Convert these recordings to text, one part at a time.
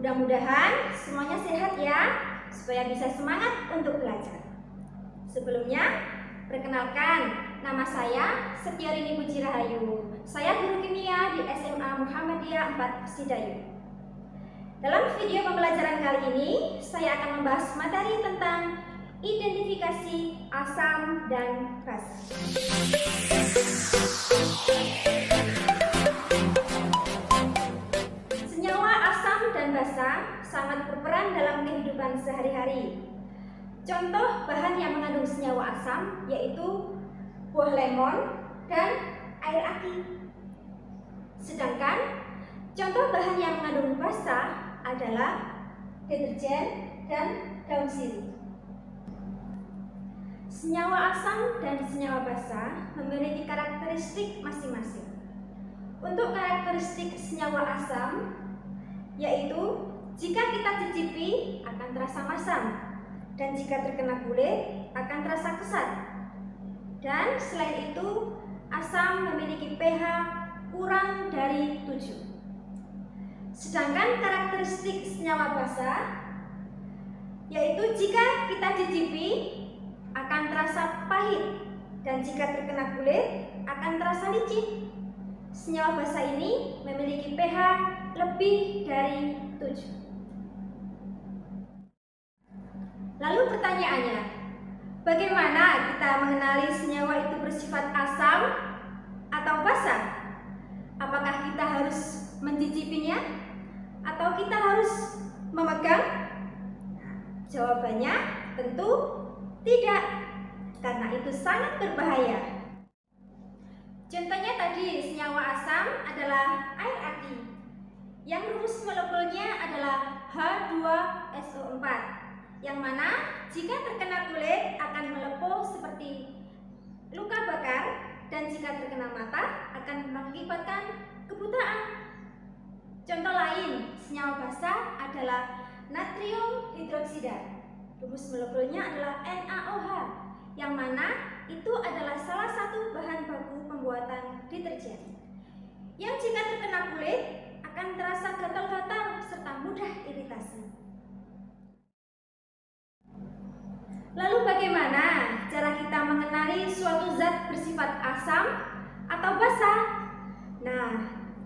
Mudah-mudahan semuanya sehat ya, supaya bisa semangat untuk belajar. Sebelumnya, perkenalkan, nama saya Setiorini Puji Rahayu. Saya guru kimia di SMA Muhammadiyah 4 Sidayu. Dalam video pembelajaran kali ini, saya akan membahas materi tentang identifikasi asam dan basa. Senyawa asam dan basa sangat berperan dalam kehidupan sehari-hari. Contoh bahan yang mengandung senyawa asam yaitu buah lemon dan air aki. Sedangkan contoh bahan yang mengandung basa adalah deterjen dan daun sirih. Senyawa asam dan senyawa basa memiliki karakteristik masing-masing. Untuk karakteristik senyawa asam, yaitu jika kita cicipi akan terasa masam, dan jika terkena kulit akan terasa kesat. Dan selain itu, asam memiliki pH kurang dari 7. Sedangkan karakteristik senyawa basa, yaitu jika kita cicipi akan terasa pahit, dan jika terkena kulit akan terasa licin. Senyawa basa ini memiliki pH lebih dari 7. Lalu pertanyaannya, bagaimana kita mengenali senyawa itu bersifat asam atau basa? Apakah kita harus mencicipinya atau kita harus memegang? Jawabannya tentu tidak, karena itu sangat berbahaya. Contohnya tadi, senyawa asam adalah air aki, yang rumus molekulnya adalah H2SO4, yang mana jika terkena kulit akan melepuh seperti luka bakar, dan jika terkena mata akan mengakibatkan kebutaan. Contoh lain, senyawa basa adalah natrium hidroksida. Rumus molekulnya adalah NaOH, yang mana itu adalah salah satu bahan baku pembuatan deterjen, yang jika terkena kulit akan terasa gatal-gatal serta mudah iritasi. Lalu bagaimana cara kita mengenali suatu zat bersifat asam atau basa? Nah,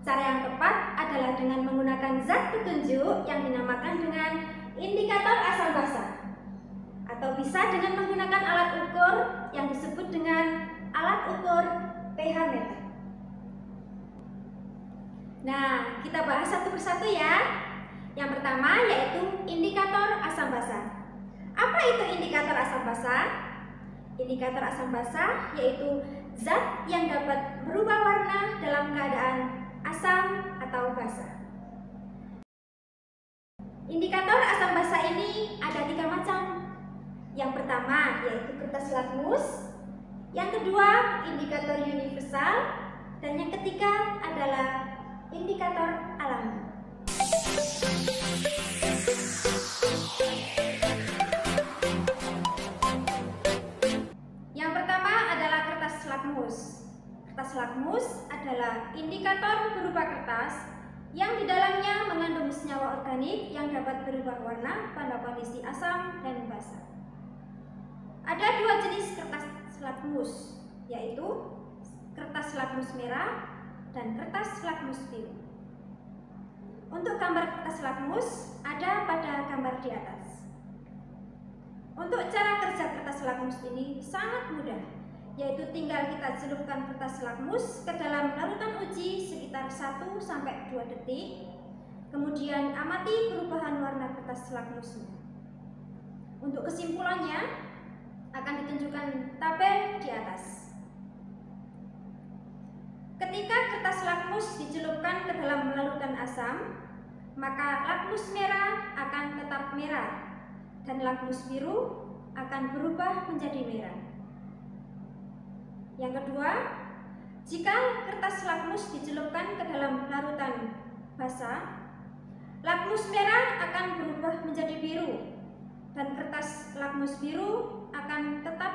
cara yang tepat adalah dengan menggunakan zat petunjuk yang dinamakan dengan indikator asam basa, atau bisa dengan menggunakan alat ukur yang disebut dengan alat ukur pH meter. Nah, kita bahas satu persatu ya. Yang pertama yaitu indikator asam basa. Apa itu indikator asam basa? Indikator asam basa yaitu zat yang dapat berubah warna dalam keadaan asam atau basa. Indikator asam basa ini ada 3 macam. Yang pertama yaitu kertas lakmus, yang kedua indikator universal, dan yang ketiga adalah indikator alami. Yang pertama adalah kertas lakmus. Kertas lakmus adalah indikator berupa kertas yang di dalamnya mengandung senyawa organik yang dapat berubah warna pada kondisi asam dan basa. Ada 2 jenis kertas lakmus, yaitu kertas lakmus merah dan kertas lakmus biru. Untuk gambar kertas lakmus ada pada gambar di atas. Untuk cara kerja kertas lakmus ini sangat mudah, yaitu tinggal kita celupkan kertas lakmus ke dalam larutan uji sekitar 1-2 detik, kemudian amati perubahan warna kertas lakmusnya. Untuk kesimpulannya akan ditunjukkan tabel di atas. Ketika kertas lakmus dicelupkan ke dalam larutan asam, maka lakmus merah akan tetap merah dan lakmus biru akan berubah menjadi merah. Yang kedua, jika kertas lakmus dicelupkan ke dalam larutan basa, lakmus merah akan berubah menjadi biru dan kertas lakmus biru akan tetap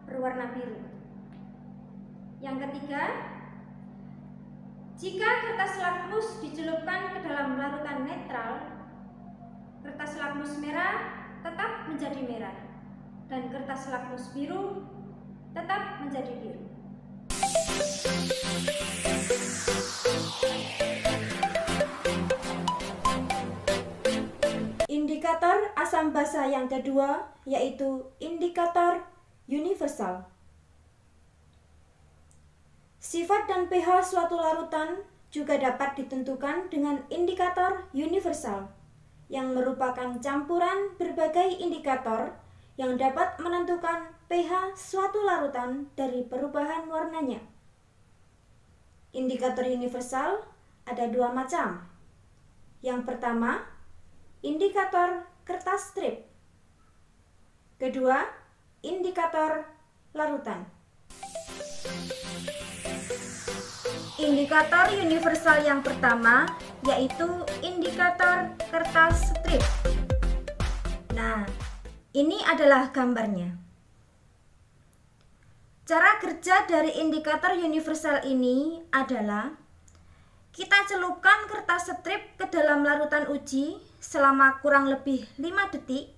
berwarna biru. Yang ketiga, jika kertas lakmus dicelupkan ke dalam larutan netral, kertas lakmus merah tetap menjadi merah, dan kertas lakmus biru tetap menjadi biru. Indikator asam basa yang kedua yaitu indikator universal. Sifat dan pH suatu larutan juga dapat ditentukan dengan indikator universal, yang merupakan campuran berbagai indikator yang dapat menentukan pH suatu larutan dari perubahan warnanya. Indikator universal ada dua macam. Yang pertama, indikator kertas strip. Kedua, indikator larutan. Indikator universal yang pertama yaitu indikator kertas strip. Nah, ini adalah gambarnya. Cara kerja dari indikator universal ini adalah kita celupkan kertas strip ke dalam larutan uji selama kurang lebih 5 detik.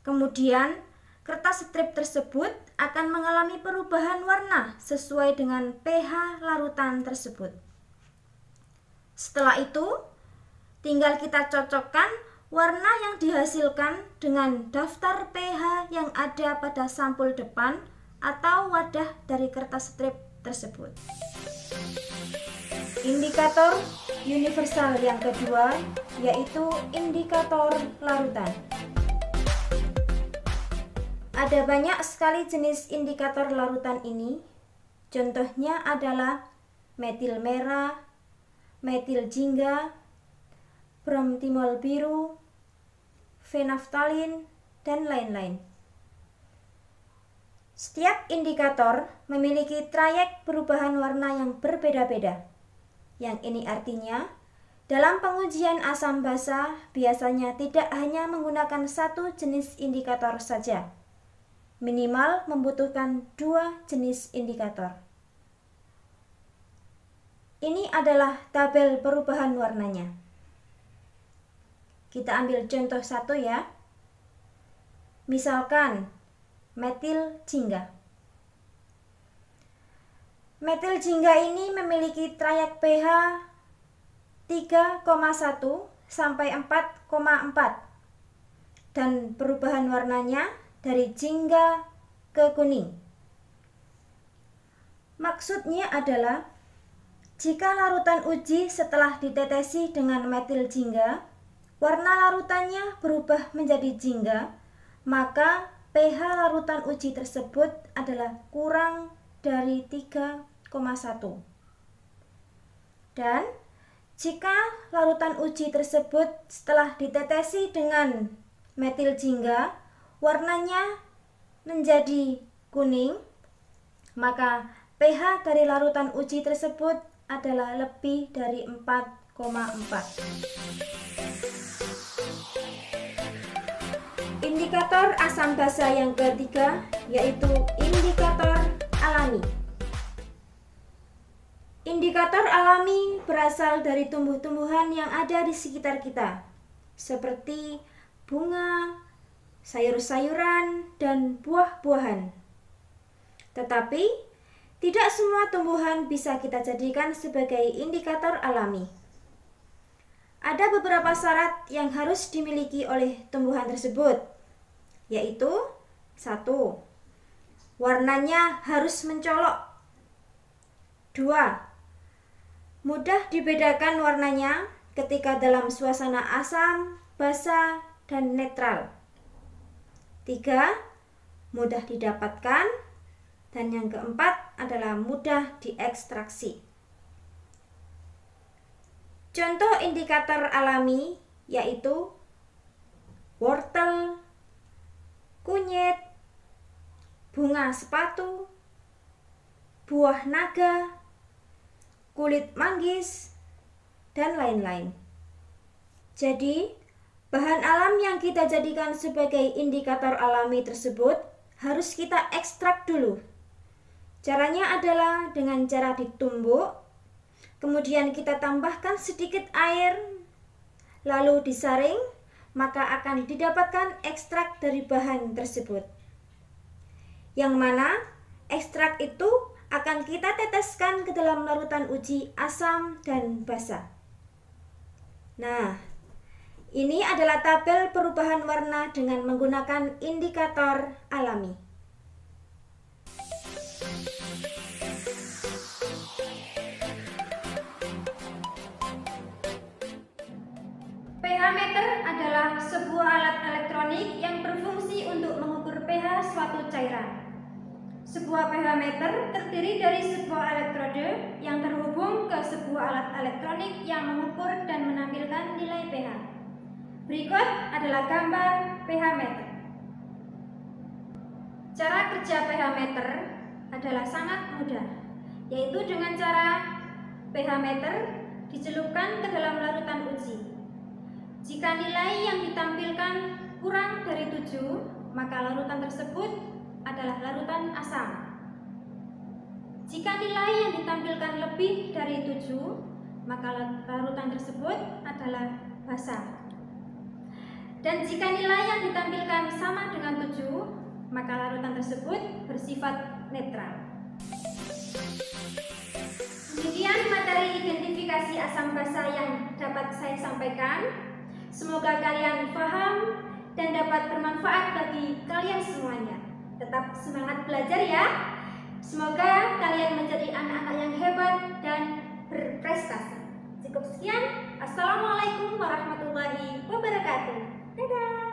Kemudian kertas strip tersebut akan mengalami perubahan warna sesuai dengan pH larutan tersebut. Setelah itu, tinggal kita cocokkan warna yang dihasilkan dengan daftar pH yang ada pada sampul depan atau wadah dari kertas strip tersebut. Indikator universal yang kedua yaitu indikator larutan. Ada banyak sekali jenis indikator larutan ini. Contohnya adalah metil merah, metil jingga, bromtimol biru, fenaftalin, dan lain-lain. Setiap indikator memiliki trayek perubahan warna yang berbeda-beda. Yang ini artinya, dalam pengujian asam basa biasanya tidak hanya menggunakan satu jenis indikator saja. Minimal membutuhkan 2 jenis indikator. Ini adalah tabel perubahan warnanya. Kita ambil contoh satu ya. Misalkan metil jingga. Metil jingga ini memiliki trayek pH 3,1 sampai 4,4 dan perubahan warnanya dari jingga ke kuning. Maksudnya adalah jika larutan uji setelah ditetesi dengan metil jingga, warna larutannya berubah menjadi jingga, maka pH larutan uji tersebut adalah kurang dari 3,1. Dan jika larutan uji tersebut setelah ditetesi dengan metil jingga, warnanya menjadi kuning, maka pH dari larutan uji tersebut adalah lebih dari 4,4. Indikator asam basa yang ketiga yaitu indikator alami. Indikator alami berasal dari tumbuh-tumbuhan yang ada di sekitar kita, seperti bunga, sayur-sayuran, dan buah-buahan. Tetapi, tidak semua tumbuhan bisa kita jadikan sebagai indikator alami. Ada beberapa syarat yang harus dimiliki oleh tumbuhan tersebut, yaitu 1. Warnanya harus mencolok. 2. Mudah dibedakan warnanya ketika dalam suasana asam, basa, dan netral. 3. Mudah didapatkan. Dan yang keempat adalah mudah diekstraksi. Contoh indikator alami yaitu wortel, kunyit, bunga sepatu, buah naga, kulit manggis, dan lain-lain. Jadi, bahan alam yang kita jadikan sebagai indikator alami tersebut harus kita ekstrak dulu. Caranya adalah dengan cara ditumbuk, kemudian kita tambahkan sedikit air, lalu disaring, maka akan didapatkan ekstrak dari bahan tersebut. Yang mana ekstrak itu akan kita teteskan ke dalam larutan uji asam dan basa. Nah, ini adalah tabel perubahan warna dengan menggunakan indikator alami. pH meter adalah sebuah alat elektronik yang berfungsi untuk mengukur pH suatu cairan. Sebuah pH meter terdiri dari sebuah elektrode yang terhubung ke sebuah alat elektronik yang mengukur dan menampilkan nilai pH. Berikut adalah gambar pH meter. Cara kerja pH meter adalah sangat mudah, yaitu dengan cara pH meter dicelupkan ke dalam larutan uji. Jika nilai yang ditampilkan kurang dari 7, maka larutan tersebut adalah larutan asam. Jika nilai yang ditampilkan lebih dari 7, maka larutan tersebut adalah basa. Dan jika nilai yang ditampilkan sama dengan 7, maka larutan tersebut bersifat netral. Demikian materi identifikasi asam basa yang dapat saya sampaikan. Semoga kalian paham dan dapat bermanfaat bagi kalian semuanya. Tetap semangat belajar ya. Semoga kalian menjadi anak-anak yang hebat dan berprestasi. Cukup sekian. Assalamualaikum warahmatullahi wabarakatuh. Dadah.